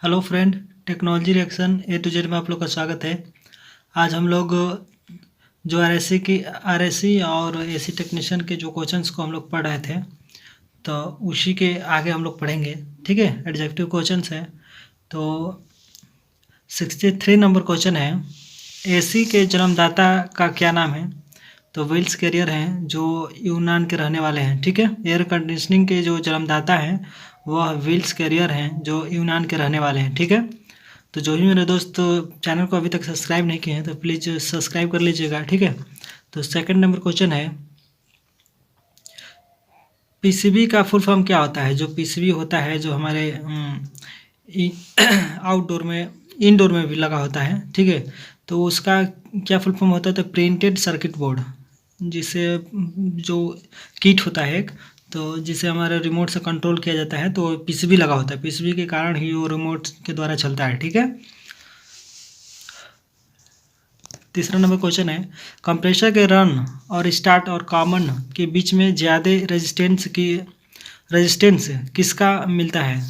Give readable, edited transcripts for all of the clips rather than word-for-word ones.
Hello friend, technology reaction A to Z में आप लोग का स्वागत है। आज हम लोग जो आर एस सी और एसी टेक्नीशियन के जो क्वेश्चंस को हम लोग पढ़ रहे थे, तो उसी के आगे हम लोग पढ़ेंगे। ठीक है, एडजेक्टिव क्वेश्चंस है। तो 63 नंबर क्वेश्चन है, एसी के जन्मदाता का क्या नाम है? तो विल्स कैरियर हैं, जो यूनान के रहने वाले हैं। ठीक है, एयर कंडीशनिंग के जो जन्मदाता हैं वह विल्स कैरियर हैं, जो यूनान के रहने वाले हैं। ठीक है, तो जो भी मेरे दोस्त चैनल को अभी तक सब्सक्राइब नहीं किए हैं तो प्लीज़ सब्सक्राइब कर लीजिएगा। ठीक है, तो सेकंड नंबर क्वेश्चन है, पीसीबी का फुल फॉर्म क्या होता है? जो पीसीबी होता है, जो हमारे आउटडोर में, इनडोर में भी लगा होता है। ठीक है, तो उसका क्या फुल फॉर्म होता है? तो प्रिंटेड सर्किट बोर्ड, जिसे जो किट होता है एक, तो जिसे हमारे रिमोट से कंट्रोल किया जाता है, तो पीसीबी लगा होता है। पीसीबी के कारण ही वो रिमोट के द्वारा चलता है। ठीक है, तीसरा नंबर क्वेश्चन है, कंप्रेसर के रन और स्टार्ट और कॉमन के बीच में ज़्यादा रेजिस्टेंस किसका मिलता है?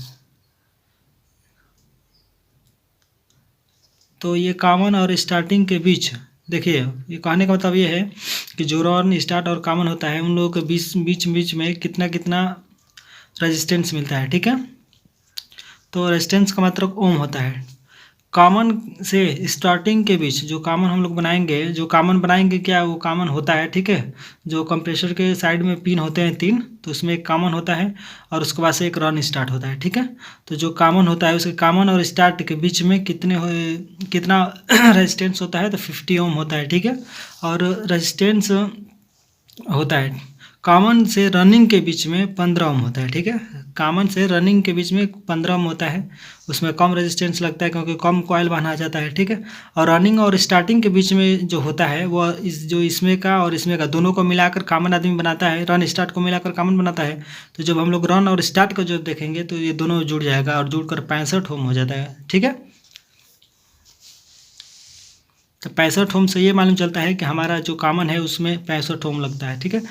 तो ये कॉमन और स्टार्टिंग के बीच, देखिए ये कहने का मतलब ये है कि जो रन स्टार्ट और कॉमन होता है उन लोगों के बीच में कितना कितना रेजिस्टेंस मिलता है। ठीक है, तो रेजिस्टेंस का मतलब ओम होता है। कॉमन से स्टार्टिंग के बीच जो कॉमन हम लोग बनाएंगे, जो कॉमन बनाएंगे क्या वो कॉमन होता है। ठीक है, जो कंप्रेसर के साइड में पिन होते हैं 3, तो उसमें एक कॉमन होता है और उसके बाद से एक रन स्टार्ट होता है। ठीक है, तो जो कॉमन होता है उसके कॉमन और स्टार्ट के बीच में कितना रेजिस्टेंस होता है? तो 50 ओम होता है। ठीक है, और रेजिस्टेंस होता है कॉमन से रनिंग के बीच में 15 ओम होता है। ठीक है, कॉमन से रनिंग के बीच में 15 ओम होता है, उसमें कम रेजिस्टेंस लगता है क्योंकि कम कॉइल बना जाता है। ठीक है, और रनिंग और स्टार्टिंग के बीच में जो होता है वो जो इसमें का और इसमें का दोनों को मिलाकर कॉमन आदमी बनाता है, रन स्टार्ट को मिलाकर कॉमन बनाता है। तो जब हम लोग रन और स्टार्ट को जब देखेंगे तो ये दोनों जुड़ जाएगा और जुड़कर 65 ओम हो जाता है। ठीक है, तो 65 ओम से ये मालूम चलता है कि हमारा जो कॉमन है उसमें 65 ओम लगता है। ठीक है,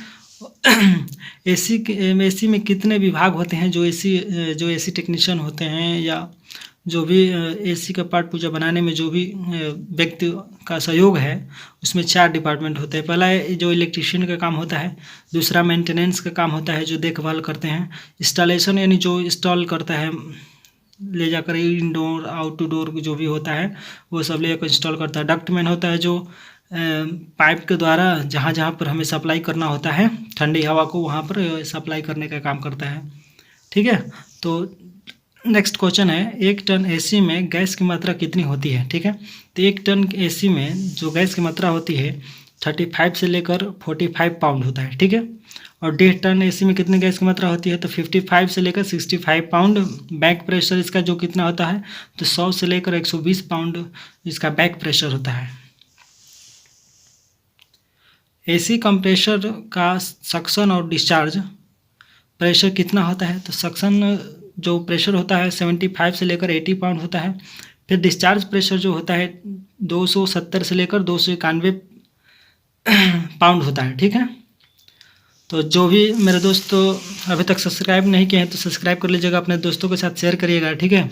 एसी में कितने विभाग होते हैं? जो एसी टेक्नीशियन होते हैं या जो भी एसी का पार्ट पूजा बनाने में जो भी व्यक्ति का सहयोग है, उसमें 4 डिपार्टमेंट होते हैं। पहला है जो इलेक्ट्रिशियन का काम होता है, दूसरा मेंटेनेंस का काम होता है जो देखभाल करते हैं, इंस्टॉलेशन यानी जो इंस्टॉल करता है ले जाकर इनडोर आउटडोर जो भी होता है वो सब ले जाकर इंस्टॉल करता है, डक्टमैन होता है जो पाइप के द्वारा जहाँ जहाँ पर हमें सप्लाई करना होता है ठंडी हवा को, वहाँ पर सप्लाई करने का काम करता है। ठीक है, तो नेक्स्ट क्वेश्चन है, 1 टन एसी में गैस की मात्रा कितनी होती है? ठीक है, तो 1 टन एसी में जो गैस की मात्रा होती है 35 से लेकर 45 पाउंड होता है। ठीक है, और 1.5 टन एसी में कितनी गैस की मात्रा होती है? तो 55 से लेकर 65 पाउंड। बैक प्रेशर इसका जो कितना होता है? तो 100 से लेकर 120 पाउंड इसका बैक प्रेशर होता है। एसी कंप्रेसर का सक्शन और डिस्चार्ज प्रेशर कितना होता है? तो सक्शन जो प्रेशर होता है 75 से लेकर 80 पाउंड होता है। फिर डिस्चार्ज प्रेशर जो होता है 270 से लेकर 291 पाउंड होता है। ठीक है, तो जो भी मेरे दोस्त अभी तक सब्सक्राइब नहीं किए हैं तो सब्सक्राइब कर लीजिएगा, अपने दोस्तों के साथ शेयर करिएगा। ठीक है,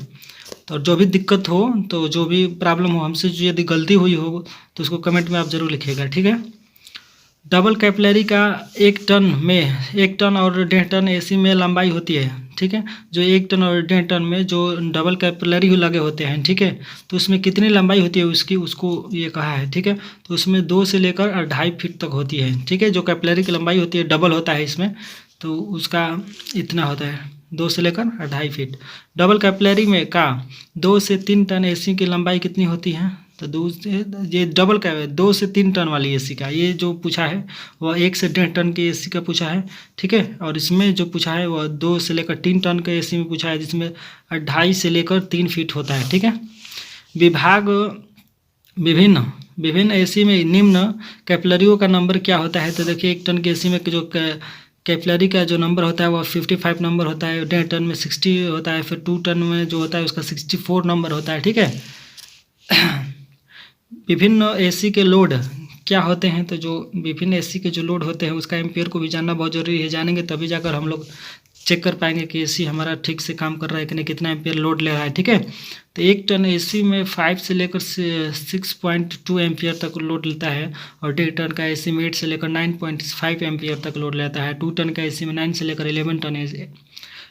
तो जो भी दिक्कत हो, तो जो भी प्रॉब्लम हो, हमसे जो यदि गलती हुई हो तो उसको कमेंट में आप ज़रूर लिखिएगा। ठीक है, डबल कैपिलरी का 1 टन और 1.5 टन एसी में लंबाई होती है। ठीक है, जो 1 टन और 1.5 टन में जो डबल कैपिलरी लगे होते हैं, ठीक है, तो उसमें कितनी लंबाई होती है उसकी, उसको ये कहा है। ठीक है, तो उसमें 2 से लेकर 2.5 फीट तक होती है। ठीक है, जो कैपिलरी की लंबाई होती है डबल होता है इसमें, तो उसका इतना होता है 2 से लेकर 2.5 फीट। डबल कैपिलरी में का 2 से 3 टन एसी की लंबाई कितनी होती है? तो ये डबल का 2 से 3 टन वाली एसी का ये जो पूछा है वह 1 से 1.5 टन की एसी का पूछा है। ठीक है, और इसमें जो पूछा है वह 2 से लेकर 3 टन के एसी में पूछा है, जिसमें 2.5 से लेकर 3 फीट होता है। ठीक है, विभाग विभिन्न एसी में निम्न कैपिलरियों का नंबर क्या होता है? तो देखिए 1 टन की एसी में जो कैपिलरी का जो नंबर होता है वह 55 नंबर होता है, 1.5 टन में 60 होता है, फिर 2 टन में जो होता है उसका 64 नंबर होता है। ठीक है, विभिन्न एसी के लोड क्या होते हैं? तो जो विभिन्न एसी के जो लोड होते हैं उसका एम्पियर को भी जानना बहुत जरूरी है, जानेंगे तभी जाकर हम लोग चेक कर पाएंगे कि एसी हमारा ठीक से काम कर रहा है कि नहीं, कितना एम्पियर लोड ले रहा है। ठीक है, तो 1 टन एसी में 5 से लेकर 6.2 एम्पियर तक लोड लेता है, और 1.5 टन का एसी में 8 से लेकर 9.5 एम्पियर तक लोड लेता है। 2 टन का एसी में 9 से लेकर 11 टन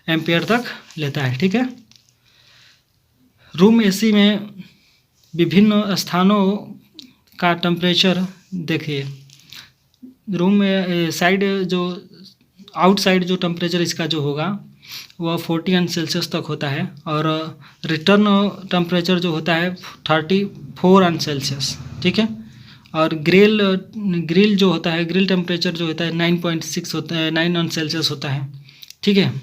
एम्पियर तक लेता है। ठीक है, रूम एसी में विभिन्न स्थानों का टेम्परेचर देखिए। रूम में साइड जो आउटसाइड जो टेम्परेचर इसका जो होगा वह 40 सेल्सियस तक होता है, और रिटर्न टेम्परेचर जो होता है 34 सेल्सियस। ठीक है, और ग्रिल जो होता है, ग्रिल टेम्परेचर जो होता है 9.6 होता है, 9 सेल्सियस होता है। ठीक है,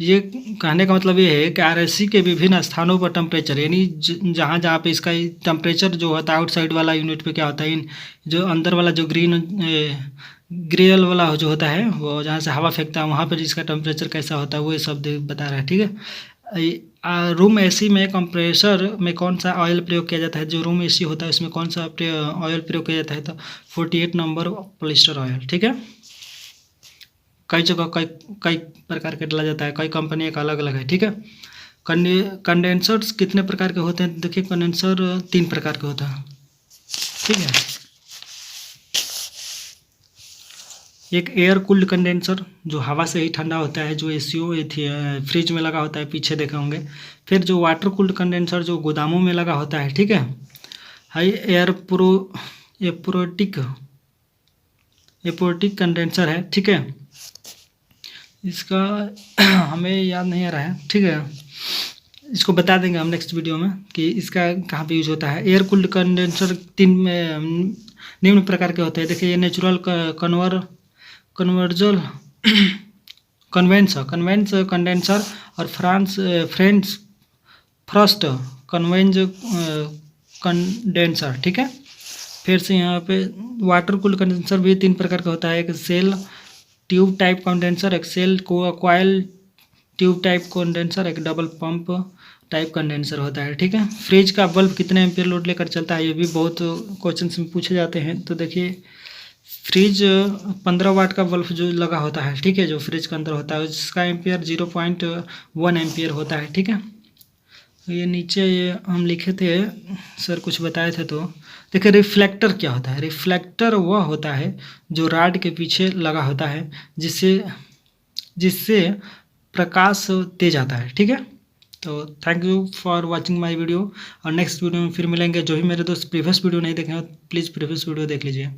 ये कहने का मतलब ये है कि आरएससी के विभिन्न स्थानों पर टेम्परेचर, यानी जहाँ जहाँ पे इसका टेम्परेचर जो होता है आउटसाइड वाला यूनिट पे क्या होता है, जो अंदर वाला जो ग्रिल वाला जो होता है, वो जहाँ से हवा फेंकता है वहाँ पर इसका टेम्परेचर कैसा होता है वो ये सब बता रहा है। ठीक है, रूम एसी में कंप्रेसर में कौन सा ऑयल प्रयोग किया जाता है? जो रूम एसी होता है उसमें कौन सा ऑयल प्रयोग किया जाता है? तो 48 नंबर पॉलिस्टर ऑयल। ठीक है, कई जगह कई प्रकार के डाला जाता है, कई कंपनी का अलग अलग है। ठीक है, कंडेंसर्स कितने प्रकार के होते हैं? देखिए, कंडेंसर 3 प्रकार के होता है। ठीक है, एक एयर कूल्ड कंडेंसर जो हवा से ही ठंडा होता है, जो एसीओ फ्रिज में लगा होता है, पीछे देखे होंगे। फिर जो वाटर कूल्ड कंडेंसर जो गोदामों में लगा होता है। ठीक है, हाई एपोर्टिक कंडेंसर है। ठीक है, इसका हमें याद नहीं आ रहा है। ठीक है, इसको बता देंगे हम नेक्स्ट वीडियो में कि इसका कहाँ पे यूज होता है। एयर कूल्ड कंडेंसर 3 निम्न प्रकार के होते हैं। देखिए, ये नेचुरल कन्वेंस कंडेंसर और फ्रेंच फ्रस्ट कन्वेंज कंडेंसर। ठीक है, फिर से यहाँ पे वाटर कूल्ड कंडेंसर भी 3 प्रकार का होता है। एक सेल ट्यूब टाइप कंडेंसर, एक shell coil tube type condenser, एक डबल पंप टाइप कंडेंसर होता है। ठीक है, फ्रिज का बल्ब कितने एम्पियर लोड लेकर चलता है? ये भी बहुत क्वेश्चन में पूछे जाते हैं। तो देखिए, फ्रिज 15 वाट का बल्ब जो लगा होता है, ठीक है, जो फ्रिज के अंदर होता है, उसका एम्पियर 0.1 एम्पियर होता है। ठीक है, तो ये नीचे ये हम लिखे थे, सर कुछ बताए थे। तो देखिए, रिफ्लेक्टर क्या होता है? रिफ्लेक्टर वह होता है जो रॉड के पीछे लगा होता है, जिससे प्रकाश तेज आता है। ठीक है, तो thank you for watching my video, और नेक्स्ट वीडियो में फिर मिलेंगे। जो भी मेरे दोस्त प्रीवियस वीडियो नहीं देखे हो प्लीज़ प्रीवियस वीडियो देख लीजिए।